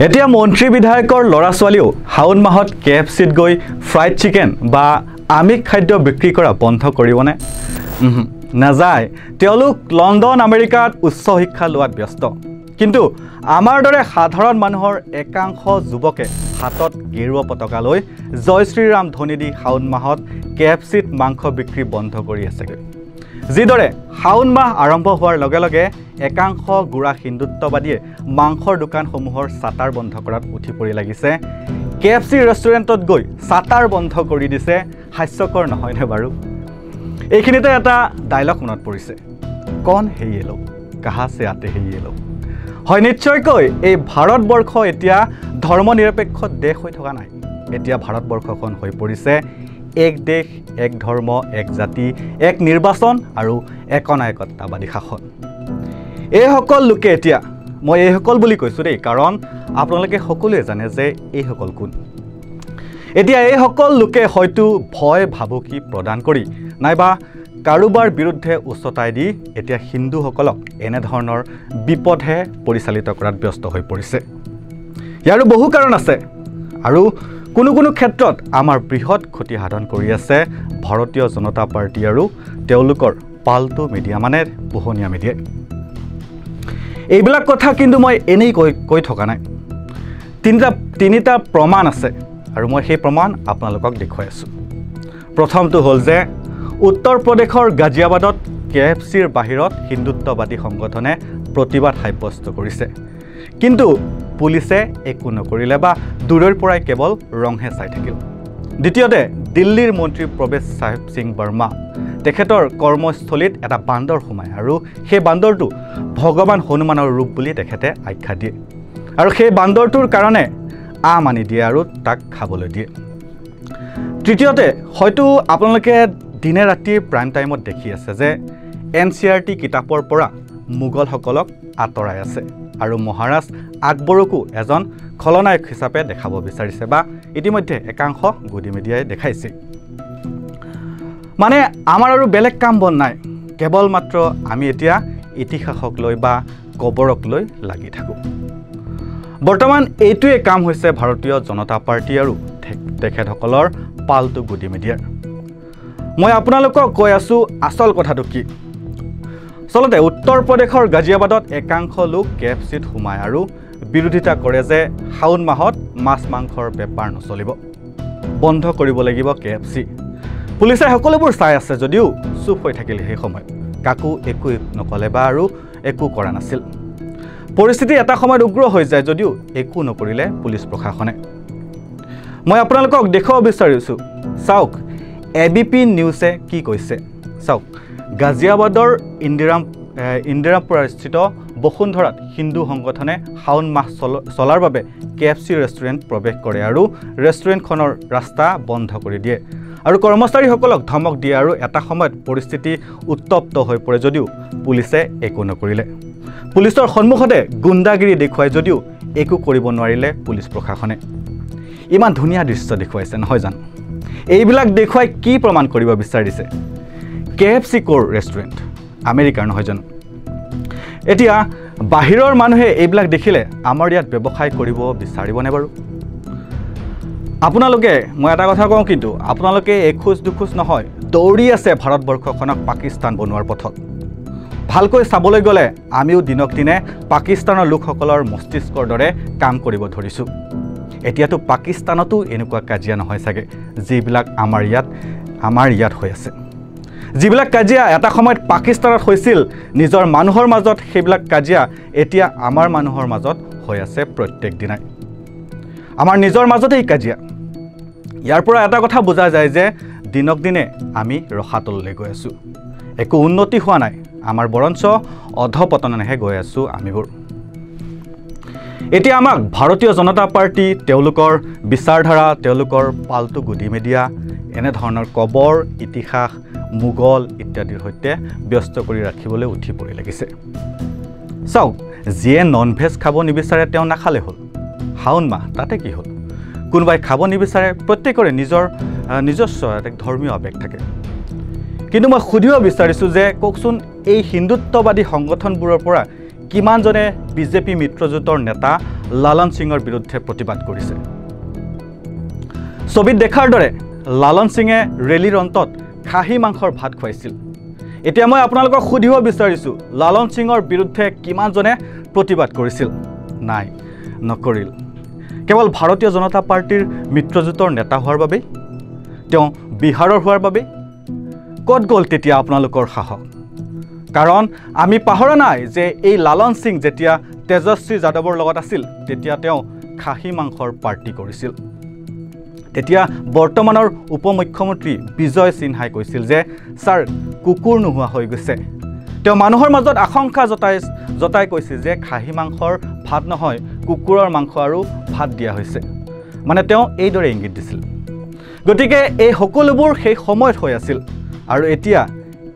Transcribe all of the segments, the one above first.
এতিয়া মন্ত্ৰী বিধায়কৰ ল'ৰা ছোৱালীও শাওন মাহত KFCত গৈ ফ্ৰাইড চিকেন বা আমিষ খাদ্য বিক্ৰী কৰা বন্ধ কৰিবনে নাযায় তেওঁলোক লণ্ডন আমেৰিকাত উচ্চ শিক্ষা লোৱাত ব্যস্ত কিন্তু আমাৰ দৰে সাধাৰণ মানুহৰ একাংশ যুৱকে হাতত গেৰুৱা পতাকা লৈ জয় শ্ৰীৰাম ধ্বনি দি শাওন মাহত KFCত মাংস বিক্ৰী বন্ধ কৰি আছেগৈ যিদৰে শাওন মাহ আৰম্ভ হোৱাৰ লগে লগে একাংশ গুড়া হিন্দুত্ববাদীয়ে মাংসৰ দোকানসমূহৰ চাটাৰ বন্ধ কৰাত উঠি পৰি লাগিছে KFC ৰেষ্টুৰেণ্টত গৈ চাটাৰ বন্ধ কৰি দিছে হাস্যকৰ নহয়নে বাৰু এইখিনিতে এটা ডায়লগ মনত পৰিছে কোন হে ये लोग कहां से आते हैं ये लोग হয় নিশ্চয়কৈ এই ভাৰতবৰ্ষ এতিয়া ধৰ্মনিৰপেক্ষ দেশ হৈ থকা নাই এতিয়া ভাৰতবৰ্ষখন হৈ পৰিছে এক দেশ এক ধৰ্ম এক জাতি এক নিৰ্বাচন আৰু একনায়কত্ববাদী শাসন এই সকল লোকে এতিয়া মই এই সকল বুলি কৈছো দেই কাৰণ আপোনালোকে সকলোৱে জানে যে এই সকল কোন এতিয়া এই সকল লোকে হয়তো ভয় ভাবুকি প্ৰদান কৰি নাইবা কাৰোবাৰ বিৰুদ্ধে উচ্চতাই দি এতিয়া হিন্দুসকলক এনে ধৰণৰ বিপদহে পৰিচালিত কৰাত ব্যস্ত হৈ পৰিছে ইয়াৰো বহু কাৰণ আছে আৰু কোনো কোনো ক্ষেত্ৰত আমাৰ বৃহৎ ক্ষতি সাধন কৰি আছে ভাৰতীয় জনতা পাৰ্টি আৰু তেওঁলোকৰ পাল্টু মিডিয়া মানে পোহনীয়া মিডিয়া এইবিলাক কথা কিন্তু মই এনেই কৈ থকা নাই তিনিটা প্ৰমাণ আছে আৰু মই সেই প্ৰমাণ আপোনালোকক দেখুৱাই আছো প্ৰথমটো হ'ল যে উত্তৰ প্ৰদেশৰ গাজিয়াবাদত KFCৰ বাহিৰত হিন্দুত্ববাদী সংগঠনে প্ৰতিবাদ সাব্যস্ত কৰিছে কিন্তু পুলিচে একো নকৰিলে বা দূৰৰ পৰাই কেৱল ৰংহে চাই থাকিল দ্বিতীয়তে দিল্লীৰ মন্ত্ৰী প্ৰৱেশ সাহেব সিং বৰ্মা তেখেতৰ কৰ্মস্থলীত এটা বান্দৰ সোমায় আৰু সেই বান্দৰটো ভগৱান হনুমানৰ ৰূপ বুলি তেখেতে আখ্যা দিয়ে আৰু সেই বান্দৰটোৰ কাৰণে মানি দিয়ে আৰু তাক খাবলৈ দিয়ে তৃতীয়তে হয়তো আপোনালোকে দিনে ৰাতি প্ৰাইম টাইমত দেখি আছে যে NCERT কিতাপৰ পৰা মুগলসকলক আঁতৰাই আছে আৰু মহাৰাজ আকবৰকো এজন খলনায়ক হিচাপে দেখাব বিচাৰিছে বা ইতিমধ্যে একাংশ গুডি মিডিয়াই দেখাইছে মানে আমাৰ আৰু বেলেগ কাম বন নাই কেৱল মাত্ৰ আমি এতিয়া ইতিহাসক লৈ বা কবৰক লৈ লাগি থাকোঁ বৰ্তমান এইটোৱে কাম হৈছে ভাৰতীয় জনতা পাৰ্টি আৰু তেখেতসকলৰ পাল্টু গুডি মিডিয়াৰ মই আপোনালোকক কৈ আছো আসল কথাটো কি চলতে উত্তৰ প্ৰদেশৰ গাজিয়াবাদত একাংশ লোক KFCত সোমায় আৰু বিৰোধিতা কৰে যে শাওন মাহত মাছ মাংসৰ বেপাৰ নচলিব বন্ধ কৰিব লাগিব KFC পুলিচে সকলোবোৰ চাই আছে যদিও চুপ হৈ থাকিল সেই সময়ত কাকো একো নকলে বা আৰু একো কৰা নাছিল পৰিস্থিতি এটা সময়ত উগ্ৰ হৈ যায় যদিও একো নকৰিলে পুলিচ প্ৰশাসনে মই আপোনালোকক দেখুৱাব বিচাৰিছো চাওক ABP নিউজে কি কৈছে চাওক গাজিয়াবাদৰ ইন্দিৰাপুৰস্থিত বসুন্ধৰাত হিন্দু সংগঠনে শাওন মাহ চলাৰ বাবে KFC ৰেষ্টুৰেণ্ট প্ৰৱেশ কৰে আৰু ৰেষ্টুৰেণ্টখনৰ ৰাস্তা বন্ধ কৰি দিয়ে আৰু কৰ্মচাৰীসকলক ধমক দিয়ে আৰু এটা সময়ত পৰিস্থিতি উত্তপ্ত হৈ পৰে যদিও পুলিচে একো নকৰিলে পুলিচৰ সন্মুখতে গুণ্ডাগিৰি দেখুৱাই যদিও একো কৰিব নোৱাৰিলে পুলিচ প্ৰশাসনে ইমান ধুনীয়া দৃশ্য দেখুৱাইছে নহয় জানো এইবিলাক দেখুৱাই কি প্ৰমাণ কৰিব বিচাৰিছে KFC কোৰ ৰেষ্টুৰেণ্ট আমেৰিকাৰ নহয় জানো এতিয়া বাহিৰৰ মানুহে এইবিলাক দেখিলে আমাৰ ইয়াত ব্যৱসায় কৰিব বিচাৰিবনে বাৰু আপোনালোকে মই এটা কথা কওঁ কিন্তু আপোনালোকে এখোজ দুখোজ নহয় দৌৰি আছে ভাৰতবৰ্ষখনক পাকিস্তান বনোৱাৰ পথত ভালকৈ চাবলৈ গ'লে আমিও দিনক দিনে পাকিস্তানৰ লোকসকলৰ মস্তিষ্কৰ দৰে কাম কৰিব ধৰিছোঁ এতিয়াতো পাকিস্তানতো এনেকুৱা কাজিয়া নহয় চাগে যিবিলাক আমাৰ ইয়াত হৈ আছে যিবিলাক কাজিয়া এটা সময়ত পাকিস্তানত হৈছিল নিজৰ মানুহৰ মাজত সেইবিলাক কাজিয়া এতিয়া আমাৰ মানুহৰ মাজত হৈ আছে প্ৰত্যেক দিনাই আমাৰ নিজৰ মাজতেই কাজিয়া ইয়াৰ পৰা এটা কথা বুজা যায় যে দিনক দিনে আমি ৰখাতললৈ গৈ আছোঁ একো উন্নতি হোৱা নাই আমাৰ বৰঞ্চ অধপতনহে গৈ আছোঁ আমিবোৰ এতিয়া আমাক ভাৰতীয় জনতা পাৰ্টি তেওঁলোকৰ বিচাৰধাৰা তেওঁলোকৰ পাল্টু গুডি মিডিয়া এনে ধৰণৰ কবৰ ইতিহাস মুগল ইত্যাদিৰ সৈতে ব্যস্ত কৰি ৰাখিবলৈ উঠি পৰি লাগিছে চাওক যিয়ে নন ভেজ খাব নিবিচাৰে তেওঁ নাখালে হ'ল শাওন মাহ তাতে কি হ'ল কোনোবাই খাব নিবিচাৰে প্ৰত্যেকৰে নিজস্ব এক ধৰ্মীয় আৱেগ থাকে কিন্তু মই সুধিব বিচাৰিছোঁ যে কওকচোন এই হিন্দুত্ববাদী সংগঠনবোৰৰ পৰা কিমানজনে বিজেপি মিত্ৰজোঁটৰ নেতা লালন সিঙৰ বিৰুদ্ধে প্ৰতিবাদ কৰিছে ছবিত দেখাৰ দৰে লালন সিঙে ৰেলীৰ অন্তত খাহী মাংসৰ ভাত খুৱাইছিল এতিয়া মই আপোনালোকক সুধিব বিচাৰিছোঁ লালন সিঙৰ বিৰুদ্ধে কিমানজনে প্ৰতিবাদ কৰিছিল নাই নকৰিল কেৱল ভাৰতীয় জনতা পাৰ্টিৰ মিত্ৰজোঁটৰ নেতা হোৱাৰ বাবে তেওঁ বিহাৰৰ হোৱাৰ বাবে ক'ত গ'ল তেতিয়া আপোনালোকৰ সাহস কাৰণ আমি পাহৰা নাই যে এই লালন সিং যেতিয়া তেজস্বী যাদৱৰ লগত আছিল তেতিয়া তেওঁ খাহী মাংসৰ পাৰ্টি কৰিছিল তেতিয়া বৰ্তমানৰ উপমুখ্যমন্ত্ৰী বিজয় সিনহাই কৈছিল যে ছাৰ কুকুৰ নোহোৱা হৈ গৈছে তেওঁ মানুহৰ মাজত আশংকা জতাই কৈছিল যে খাহী মাংসৰ ভাত নহয় কুকুৰৰ মাংস আৰু ভাত দিয়া হৈছে মানে তেওঁ এইদৰে ইংগিত দিছিল গতিকে এই সকলোবোৰ সেই সময়ত হৈ আছিল আৰু এতিয়া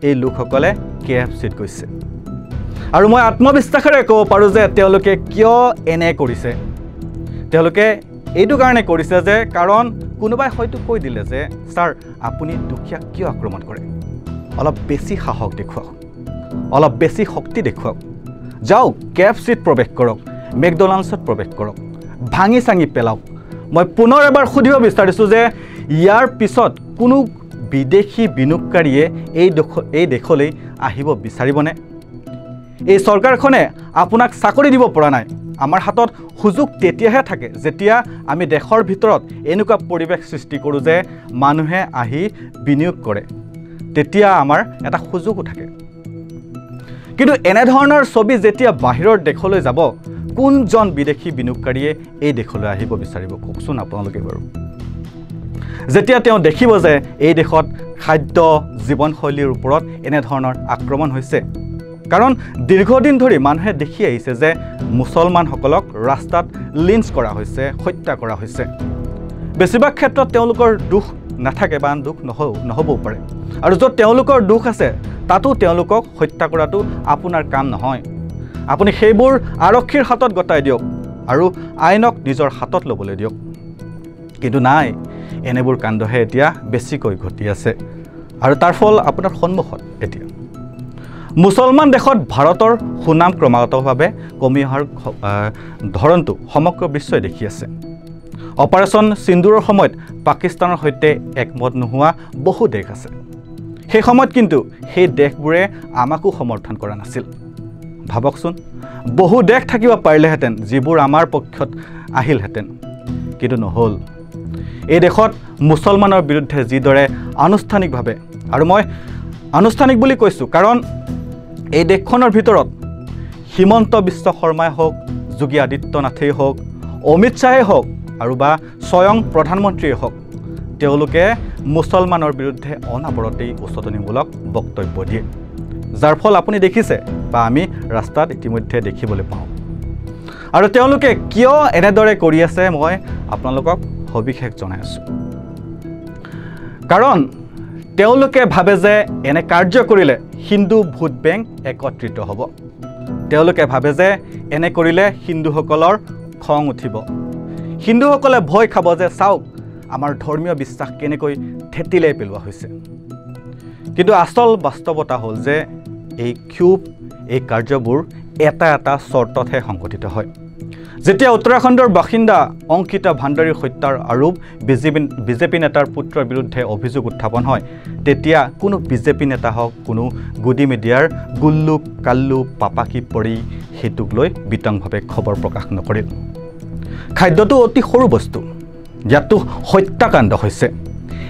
এই লোকসকলে KFCত গৈছে আৰু মই আত্মবিশ্বাসেৰে ক'ব পাৰোঁ যে তেওঁলোকে কিয় এনে কৰিছে তেওঁলোকে এইটো কাৰণে কৰিছে যে কাৰণ কোনোবাই হয়তো কৈ দিলে যে ছাৰ আপুনি দুখীয়াক কিয় আক্ৰমণ কৰে অলপ বেছি সাহস দেখুৱাওক অলপ বেছি শক্তি দেখুৱাওক যাওক KFCত প্ৰৱেশ কৰক মেকডনাল্ডছত প্ৰৱেশ কৰক ভাঙি চাঙি পেলাওক মই পুনৰ এবাৰ সুধিব বিচাৰিছোঁ যে ইয়াৰ পিছত কোনো বিদেশী বিনিয়োগকাৰীয়ে এই দেশলৈ আহিব বিচাৰিবনে এই চৰকাৰখনে আপোনাক চাকৰি দিব পৰা নাই আমাৰ হাতত সুযোগ তেতিয়াহে থাকে যেতিয়া আমি দেশৰ ভিতৰত এনেকুৱা পৰিৱেশ সৃষ্টি কৰোঁ যে মানুহে আহি বিনিয়োগ কৰে তেতিয়া আমাৰ এটা সুযোগো থাকে কিন্তু এনেধৰণৰ ছবি যেতিয়া বাহিৰৰ দেশলৈ যাব কোনজন বিদেশী বিনিয়োগকাৰীয়ে এই দেশলৈ আহিব বিচাৰিব কওকচোন আপোনালোকে বাৰু যেতিয়া তেওঁ দেখিব যে এই দেশত খাদ্য জীৱনশৈলীৰ ওপৰত এনেধৰণৰ আক্ৰমণ হৈছে কাৰণ দীৰ্ঘদিন ধৰি মানুহে দেখি আহিছে যে মুছলমানসকলক ৰাস্তাত লিঞ্চ কৰা হৈছে হত্যা কৰা হৈছে বেছিভাগ ক্ষেত্ৰত তেওঁলোকৰ দুখ নাথাকে বা দুখ নহ'বও পাৰে আৰু য'ত তেওঁলোকৰ দুখ আছে তাতো তেওঁলোকক হত্যা কৰাটো আপোনাৰ কাম নহয় আপুনি সেইবোৰ আৰক্ষীৰ হাতত গতাই দিয়ক আৰু আইনক নিজৰ হাতত ল'বলৈ দিয়ক কিন্তু নাই এনেবোৰ কাণ্ডহে এতিয়া বেছিকৈ ঘটি আছে আৰু তাৰ ফল আপোনাৰ সন্মুখত এতিয়া মুছলমান দেশত ভাৰতৰ সুনাম ক্ৰমাগতভাৱে কমি অহাৰ ধৰণটো সমগ্ৰ বিশ্বই দেখি আছে অপাৰেশ্যন সিন্দুৰৰ সময়ত পাকিস্তানৰ সৈতে একমত নোহোৱা বহু দেশ আছে সেই সময়ত কিন্তু সেই দেশবোৰে আমাকো সমৰ্থন কৰা নাছিল ভাবকচোন বহু দেশ থাকিব পাৰিলেহেঁতেন যিবোৰ আমাৰ পক্ষত আহিলহেঁতেন কিন্তু নহ'ল এই দেশত মুছলমানৰ বিৰুদ্ধে যিদৰে আনুষ্ঠানিকভাৱে আৰু মই আনুষ্ঠানিক বুলি কৈছোঁ কাৰণ এই দেশখনৰ ভিতৰত হিমন্ত বিশ্ব শৰ্মাই হওক যোগী আদিত্যনাথেই হওক অমিত শ্বাহেই হওক আৰু বা স্বয়ং প্ৰধানমন্ত্ৰীয়ে হওক তেওঁলোকে মুছলমানৰ বিৰুদ্ধে অনাবৰতেই উচতনিমূলক বক্তব্য দিয়ে যাৰ ফল আপুনি দেখিছে বা আমি ৰাস্তাত ইতিমধ্যে দেখিবলৈ পাওঁ আৰু তেওঁলোকে কিয় এনেদৰে কৰি আছে মই আপোনালোকক সবিশেষ জনাই আছোঁ কাৰণ তেওঁলোকে ভাবে যে এনে কাৰ্য কৰিলে হিন্দু ভোট বেংক একত্ৰিত হ'ব তেওঁলোকে ভাবে যে এনে কৰিলে হিন্দুসকলৰ খং উঠিব হিন্দুসকলে ভয় খাব যে চাওক আমাৰ ধৰ্মীয় বিশ্বাস কেনেকৈ থেতিলাই পেলোৱা হৈছে কিন্তু আচল বাস্তৱতা হ'ল যে এই ক্ষোভ এই কাৰ্যবোৰ এটা চৰ্ততহে সংঘটিত হয় যেতিয়া উত্তৰাখণ্ডৰ বাসিন্দা অংকিতা ভাণ্ডাৰীৰ হত্যাৰ আৰোপ বিজেপি নেতাৰ পুত্ৰৰ বিৰুদ্ধে অভিযোগ উত্থাপন হয় তেতিয়া কোনো বিজেপি নেতা হওক কোনো গুডি মিডিয়াৰ গুল্লু কাল্লু পাপাকি পৰি সেইটোক লৈ বিতংভাৱে খবৰ প্ৰকাশ নকৰিল খাদ্যটো অতি সৰু বস্তু ইয়াতো হত্যাকাণ্ড হৈছে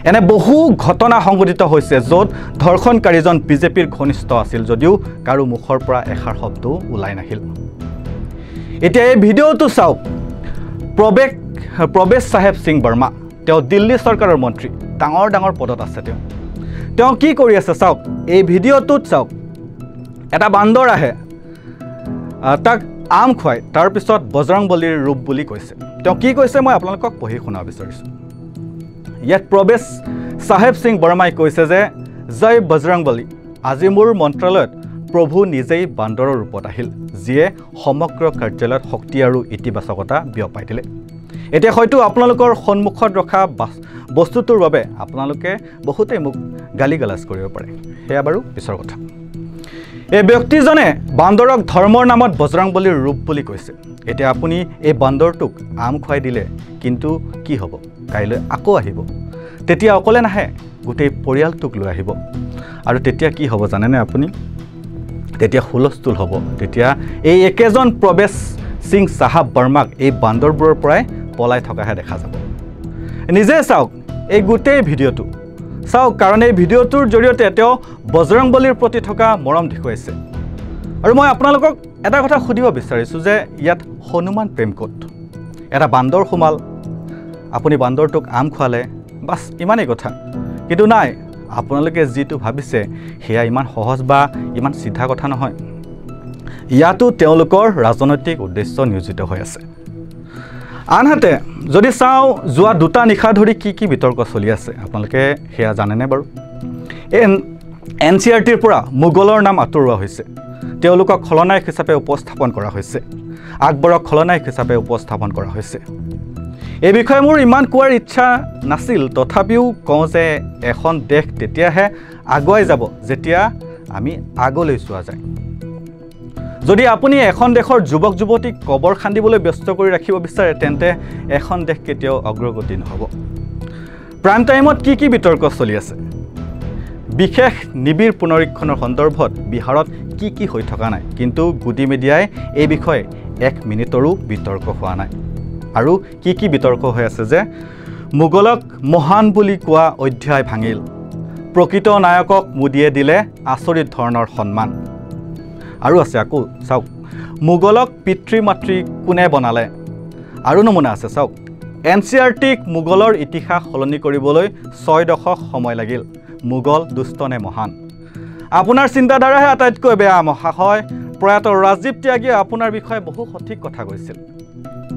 এনে বহু ঘটনা সংঘটিত হৈছে য'ত ধৰ্ষণকাৰীজন বিজেপিৰ ঘনিষ্ঠ আছিল যদিও কাৰো মুখৰ পৰা এষাৰ শব্দও ওলাই নাহিল এতিয়া এই ভিডিঅ'টো চাওক প্ৰৱেশ চাহেব সিং বৰ্মা তেওঁ দিল্লী চৰকাৰৰ মন্ত্ৰী ডাঙৰ পদত আছে তেওঁ কি কৰি আছে চাওক এই ভিডিঅ'টোত চাওক এটা বান্দৰ আহে তাক আম খুৱাই তাৰপিছত বজৰংবলীৰ ৰূপ বুলি কৈছে তেওঁ কি কৈছে মই আপোনালোকক পঢ়ি শুনাব বিচাৰিছোঁ ইয়াত প্ৰৱেশ চাহেব সিং বৰ্মাই কৈছে যে জয় বজৰংবলী আজি মোৰ মন্ত্ৰালয়ত প্ৰভু নিজেই বান্দৰৰ ৰূপত আহিল যিয়ে সমগ্ৰ কাৰ্যালয়ত শক্তি আৰু ইতিবাচকতা বিয়পাই দিলে এতিয়া হয়তো আপোনালোকৰ সন্মুখত ৰখা বস্তুটোৰ বাবে আপোনালোকে বহুতেই মোক গালি গালাজ কৰিব পাৰে সেয়া বাৰু পিছৰ কথা এই ব্যক্তিজনে বান্দৰক ধৰ্মৰ নামত বজৰংবলীৰ ৰূপ বুলি কৈছে। এতিয়া আপুনি এই বান্দৰটোক আম খুৱাই দিলে কিন্তু কি হ'ব? কাইলৈ আকৌ আহিব। তেতিয়া অকলে নাহে, গোটেই পৰিয়ালটোক লৈ আহিব। আৰু তেতিয়া কি হ'ব জানেনে আপুনি? তেতিয়া হুলস্থুল হ'ব। তেতিয়া এই একেজন প্ৰৱেশ সিং চাহাব বৰ্মাক এই বান্দৰবোৰৰ পৰাই পলাই থকাহে দেখা যাব। নিজে চাওক এই গোটেই ভিডিঅ'টো চাওক, কাৰণ এই ভিডিঅ'টোৰ জৰিয়তে তেওঁ বজৰংবলীৰ প্ৰতি থকা মৰম দেখুৱাইছে। আৰু মই আপোনালোকক এটা কথা সুধিব বিচাৰিছোঁ যে ইয়াত হনুমান প্ৰেম ক'ত? এটা বান্দৰ সোমাল, আপুনি বান্দৰটোক আম খোৱালে, বাছ ইমানেই কথা। কিন্তু নাই, আপোনালোকে যিটো ভাবিছে সেয়া ইমান সহজ বা ইমান চিধা কথা নহয়। ইয়াতো তেওঁলোকৰ ৰাজনৈতিক উদ্দেশ্য নিয়োজিত হৈ আছে। আনহাতে যদি চাওঁ যোৱা দুটা নিশা ধৰি কি বিতৰ্ক চলি আছে আপোনালোকে সেয়া জানেনে বাৰু? NCRTৰ পৰা মোগলৰ নাম আঁতৰোৱা হৈছে, তেওঁলোকক খলনায়ক হিচাপে উপস্থাপন কৰা হৈছে, আকবৰক খলনায়ক হিচাপে উপস্থাপন কৰা হৈছে। এই বিষয়ে মোৰ ইমান কোৱাৰ ইচ্ছা নাছিল, তথাপিও কওঁ যে এখন দেশ তেতিয়াহে আগুৱাই যাব যেতিয়া আমি আগলৈ চোৱা যায়। যদি আপুনি এখন দেশৰ যুৱক যুৱতীক কবৰ খান্দিবলৈ ব্যস্ত কৰি ৰাখিব বিচাৰে তেন্তে এখন দেশ কেতিয়াও অগ্ৰগতি নহ'ব। প্ৰাইম টাইমত কি বিতৰ্ক চলি আছে? বিশেষ নিবিড় পুনৰীক্ষণৰ সন্দৰ্ভত বিহাৰত কি হৈ থকা নাই, কিন্তু গুডি মিডিয়াই এই বিষয়ে 1 মিনিটৰো বিতৰ্ক হোৱা নাই। আৰু কি বিতৰ্ক হৈ আছে যে মোগলক মহান বুলি কোৱা অধ্যায় ভাঙিল, প্ৰকৃত নায়কক মোদীয়ে দিলে আচৰিত ধৰণৰ সন্মান। আৰু আছে আকৌ চাওক, মোগলক পিতৃ মাতৃ কোনে বনালে? আৰু নমুনা আছে চাওক, NCRTক মোগলৰ ইতিহাস সলনি কৰিবলৈ 6 দশক সময় লাগিল। মোগল দুষ্ট নে মহান? আপোনাৰ চিন্তাধাৰাহে আটাইতকৈ বেয়া মহাশয়। প্ৰয়াত ৰাজীৱ ত্যাগীয়ে আপোনাৰ বিষয়ে বহু সঠিক কথা কৈছিল।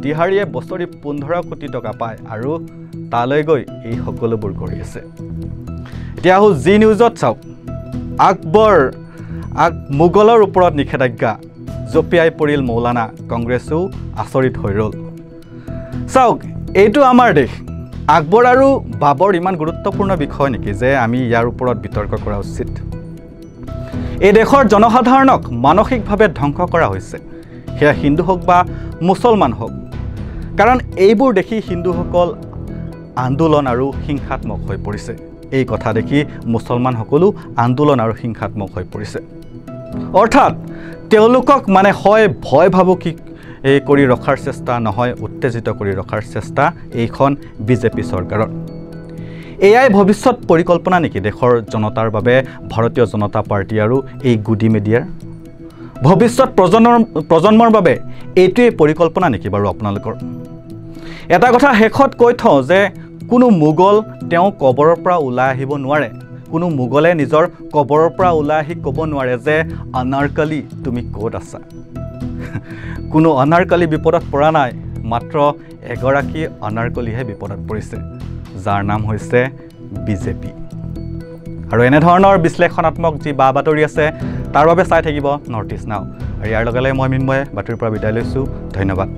তিহাৰীয়ে বছৰি 15 কোটি টকা পায় আৰু তালৈ গৈ এই সকলোবোৰ কৰি আছে। এতিয়া আহোঁ জি নিউজত চাওক, মোগলৰ ওপৰত নিষেধাজ্ঞা, জপিয়াই পৰিল মৌলানা, কংগ্ৰেছেও আচৰিত হৈ ৰ'ল। চাওক, এইটো আমাৰ দেশ। আকবৰ আৰু বাবৰ ইমান গুৰুত্বপূৰ্ণ বিষয় নেকি যে আমি ইয়াৰ ওপৰত বিতৰ্ক কৰা উচিত? এই দেশৰ জনসাধাৰণক মানসিকভাৱে ধ্বংস কৰা হৈছে, সেয়া হিন্দু হওক বা মুছলমান হওক। কাৰণ এইবোৰ দেখি হিন্দুসকল আন্দোলন আৰু হিংসাত্মক হৈ পৰিছে। এই কথা দেখি মুছলমানসকলো আন্দোলন আৰু হিংসাত্মক হৈ পৰিছে। অৰ্থাৎ তেওঁলোকক মানে হয় ভয় ভাবুকি কৰি ৰখাৰ চেষ্টা, নহয় উত্তেজিত কৰি ৰখাৰ চেষ্টা এইখন বিজেপি চৰকাৰৰ। এয়াই ভৱিষ্যত পৰিকল্পনা নেকি দেশৰ জনতাৰ বাবে ভাৰতীয় জনতা পাৰ্টি আৰু এই গুডি মিডিয়াৰ? ভৱিষ্যত প্ৰজন্মৰ বাবে এইটোৱেই পৰিকল্পনা নেকি বাৰু আপোনালোকৰ? এটা কথা শেষত কৈ থওঁ যে কোনো মোগল তেওঁ কবৰৰ পৰা ওলাই আহিব নোৱাৰে। কোনো মোগলে নিজৰ কবৰৰ পৰা ওলাই আহি ক'ব নোৱাৰে যে অনাৰকলি তুমি ক'ত আছা। কোনো অনাৰকলি বিপদত পৰা নাই, মাত্ৰ এগৰাকী অনাৰকলিহে বিপদত পৰিছে, যাৰ নাম হৈছে বিজেপি। আৰু এনেধৰণৰ বিশ্লেষণাত্মক যি বা বাতৰি আছে তাৰ বাবে চাই থাকিব নৰ্থ ইষ্ট নাও। আৰু ইয়াৰ লগে লগে মই মৃন্ময়ে বাতৰিৰ পৰা বিদায় লৈছোঁ। ধন্যবাদ।